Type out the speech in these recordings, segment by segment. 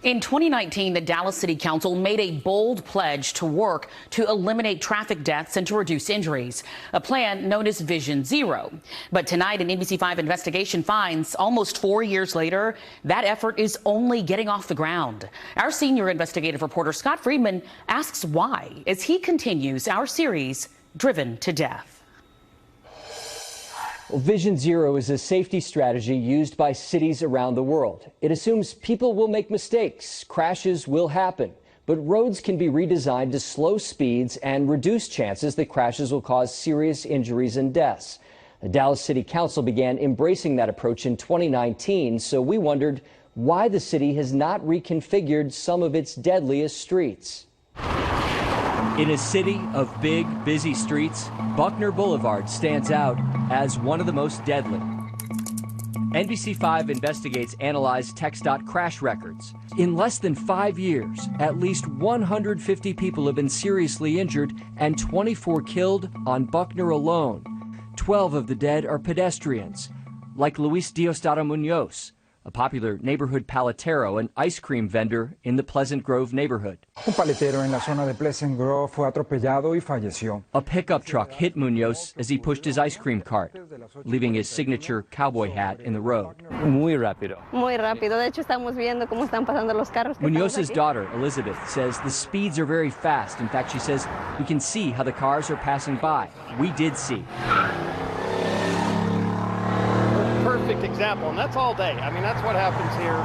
In 2019, the Dallas City Council made a bold pledge to work to eliminate traffic deaths and to reduce injuries, a plan known as Vision Zero. But tonight, an NBC5 investigation finds almost 4 years later, that effort is only getting off the ground. Our senior investigative reporter Scott Friedman asks why as he continues our series, Driven to Death. Well, Vision Zero is a safety strategy used by cities around the world. It assumes people will make mistakes, crashes will happen, but roads can be redesigned to slow speeds and reduce chances that crashes will cause serious injuries and deaths. The Dallas City Council began embracing that approach in 2019, so we wondered why the city has not reconfigured some of its deadliest streets. In a city of big, busy streets, Buckner Boulevard stands out as one of the most deadly. NBC5 Investigates analyzed TxDOT crash records. In less than 5 years, at least 150 people have been seriously injured and 24 killed on Buckner alone. 12 of the dead are pedestrians, like Luis Diosdado Munoz, a popular neighborhood paletero and ice cream vendor in the Pleasant Grove neighborhood. Un paletero en la zona de Pleasant Grove fue atropellado y falleció. A pickup truck hit Munoz as he pushed his ice cream cart, leaving his signature cowboy hat in the road. Muy rápido. Muy rápido. De hecho, estamos viendo cómo están pasando los carros. Munoz's daughter, Elizabeth, says the speeds are very fast. In fact, she says we can see how the cars are passing by. We did see. Perfect example, and that's all day. I mean, that's what happens here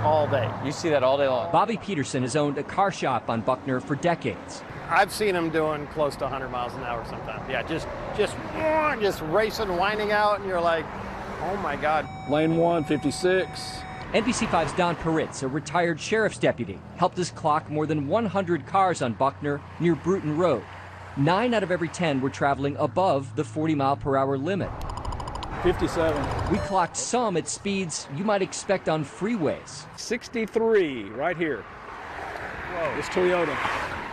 all day. You see that all day long. Bobby Peterson has owned a car shop on Buckner for decades. I've seen them doing close to 100 miles an hour sometimes. Yeah, just racing, winding out, and you're like, oh my God. Lane 1, 56. NBC5's Don Peritz, a retired sheriff's deputy, helped us clock more than 100 cars on Buckner near Bruton Road. 9 out of every 10 were traveling above the 40-mile-per-hour limit. 57. We clocked some at speeds you might expect on freeways. 63 right here. Whoa. It's Toyota.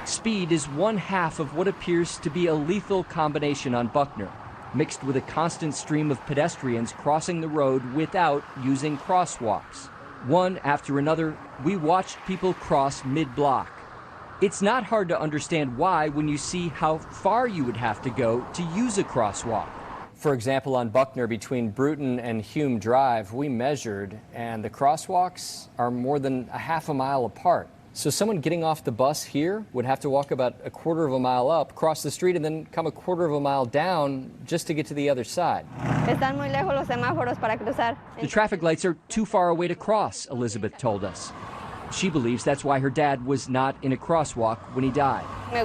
Speed is one half of what appears to be a lethal combination on Buckner, mixed with a constant stream of pedestrians crossing the road without using crosswalks. One after another, we watched people cross mid-block. It's not hard to understand why when you see how far you would have to go to use a crosswalk. For example, on Buckner between Bruton and Hume Drive, we measured, and the crosswalks are more than a half a mile apart. So someone getting off the bus here would have to walk about a quarter of a mile up, cross the street, and then come a quarter of a mile down just to get to the other side. Están muy lejos los semáforos para cruzar. The traffic lights are too far away to cross, Elizabeth told us. She believes that's why her dad was not in a crosswalk when he died. I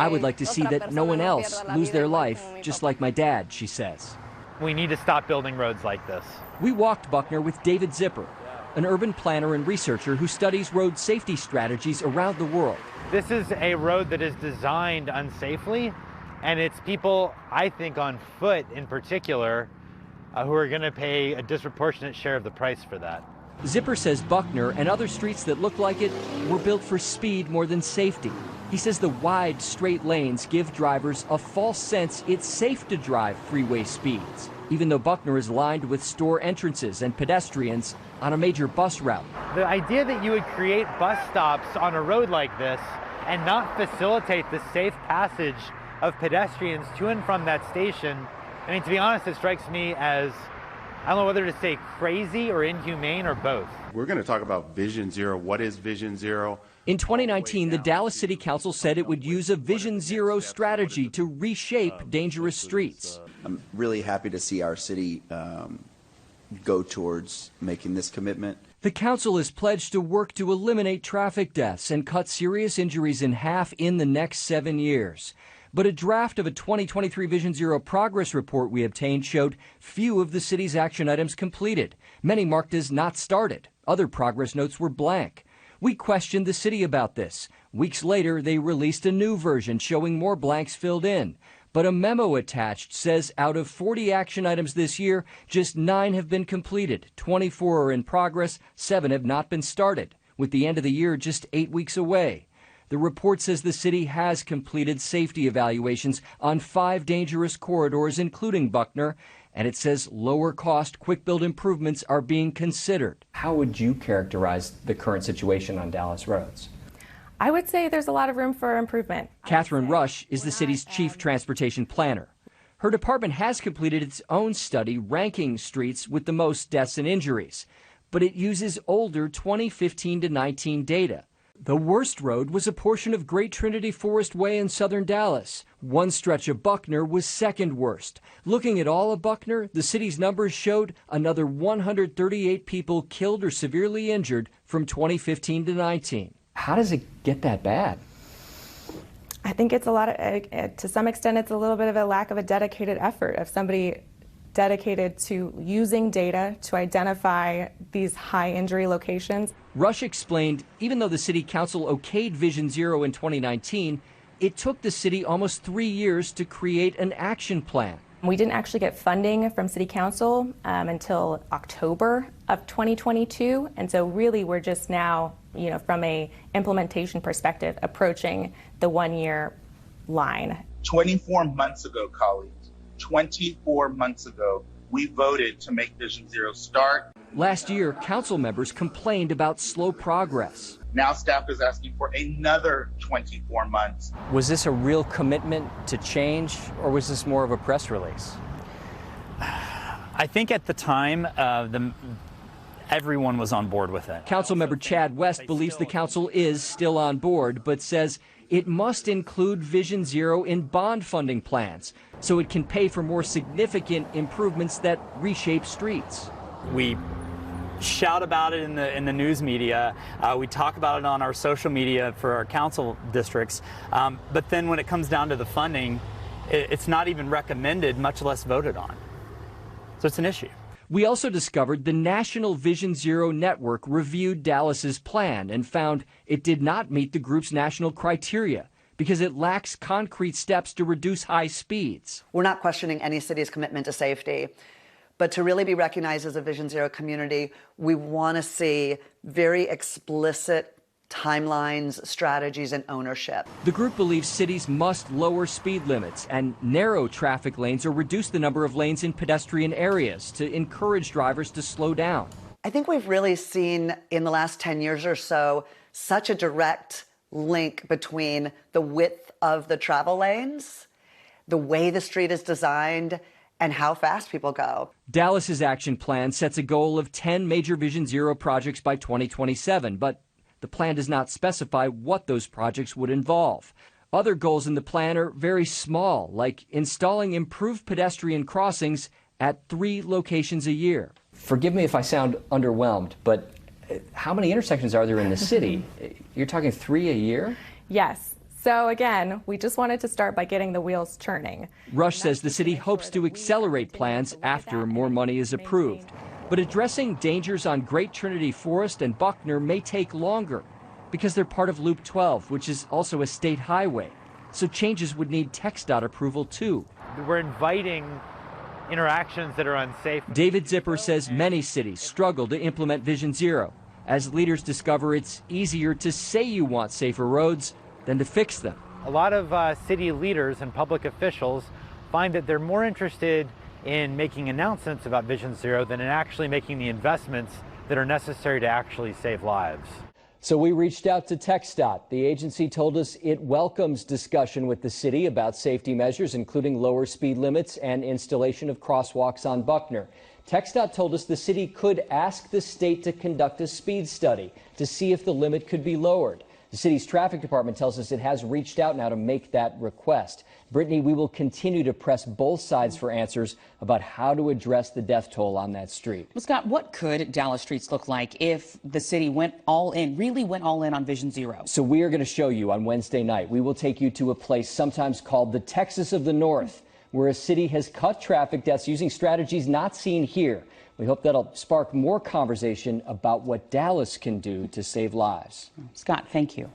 would like to see that no one else lose their life, just like my dad, she says. We need to stop building roads like this. We walked Buckner with David Zipper, an urban planner and researcher who studies road safety strategies around the world. This is a road that is designed unsafely, and it's people, I think, on foot in particular, who are going to pay a disproportionate share of the price for that. Zipper says Buckner and other streets that look like it were built for speed more than safety. He says the wide, straight lanes give drivers a false sense it's safe to drive freeway speeds, even though Buckner is lined with store entrances and pedestrians on a major bus route. The idea that you would create bus stops on a road like this and not facilitate the safe passage of pedestrians to and from that station, I mean, to be honest, it strikes me as, I don't know whether to say crazy or inhumane or both. We're going to talk about Vision Zero. What is Vision Zero? In 2019, the Dallas City Council said it would use a Vision Zero strategy to reshape dangerous streets. I'm really happy to see our city go towards making this commitment. The council is pledged to work to eliminate traffic deaths and cut serious injuries in half in the next 7 years. But a draft of a 2023 Vision Zero progress report we obtained showed few of the city's action items completed. Many marked as not started. Other progress notes were blank. We questioned the city about this. Weeks later, they released a new version showing more blanks filled in. But a memo attached says out of 40 action items this year, just 9 have been completed, 24 are in progress, 7 have not been started, with the end of the year just 8 weeks away. The report says the city has completed safety evaluations on 5 dangerous corridors, including Buckner, And it says lower cost, quick build improvements are being considered. How would you characterize the current situation on Dallas roads? I would say there's a lot of room for improvement. Catherine Rush is the city's chief transportation planner. Her department has completed its own study ranking streets with the most deaths and injuries, but it uses older 2015 to 19 data. The worst road was a portion of Great Trinity Forest Way in southern Dallas. One stretch of Buckner was second worst. Looking at all of Buckner, the city's numbers showed another 138 people killed or severely injured from 2015 to 19. How does it get that bad? I think it's a lot of, to some extent, it's a little bit of a lack of a dedicated effort of somebody dedicated to using data to identify these high injury locations. Rush explained even though the city council okayed Vision Zero in 2019, it took the city almost 3 years to create an action plan. We didn't actually get funding from City Council until October of 2022, and so really we're just now, from a implementation perspective, approaching the 1 year line. 24 months ago, colleagues, 24 months ago, we voted to make Vision Zero start. Last year, council members complained about slow progress. Now staff is asking for another 24 months. Was this a real commitment to change, or was this more of a press release? I think at the time, everyone was on board with it. Councilmember Chad West believes the council is still on board, but says it must include Vision Zero in bond funding plans so it can pay for more significant improvements that reshape streets. We shout about it in the news media. We talk about it on our social media for our council districts. But then when it comes down to the funding, it's not even recommended, much less voted on. So it's an issue. We also discovered the National Vision Zero Network reviewed Dallas's plan and found it did not meet the group's national criteria because it lacks concrete steps to reduce high speeds. We're not questioning any city's commitment to safety, but to really be recognized as a Vision Zero community, we want to see very explicit timelines, strategies, and ownership. The group believes cities must lower speed limits and narrow traffic lanes or reduce the number of lanes in pedestrian areas to encourage drivers to slow down. I think we've really seen in the last 10 years or so such a direct link between the width of the travel lanes, the way the street is designed, and how fast people go. Dallas's action plan sets a goal of 10 major Vision Zero projects by 2027, but the plan does not specify what those projects would involve. Other goals in the plan are very small, like installing improved pedestrian crossings at 3 locations a year. Forgive me if I sound underwhelmed, but how many intersections are there in the city? You're talking 3 a year? Yes. So again, we just wanted to start by getting the wheels turning. Rush says the city hopes to accelerate plans after more money is approved. But addressing dangers on Great Trinity Forest and Buckner may take longer because they're part of Loop 12, which is also a state highway. So changes would need TxDOT approval too. We're inviting interactions that are unsafe. David Zipper says many cities struggle to implement Vision Zero as leaders discover it's easier to say you want safer roads than to fix them. A lot of city leaders and public officials find that they're more interested in making announcements about Vision Zero than in actually making the investments that are necessary to actually save lives. So we reached out to TxDOT. The agency told us it welcomes discussion with the city about safety measures, including lower speed limits and installation of crosswalks on Buckner. TxDOT told us the city could ask the state to conduct a speed study to see if the limit could be lowered. The city's traffic department tells us it has reached out now to make that request. Brittany, we will continue to press both sides for answers about how to address the death toll on that street. Well, Scott, what could Dallas streets look like if the city went all in, really went all in on Vision Zero? So we are going to show you on Wednesday night. We will take you to a place sometimes called the Texas of the North, where a city has cut traffic deaths using strategies not seen here. We hope that'll spark more conversation about what Dallas can do to save lives. Scott, thank you.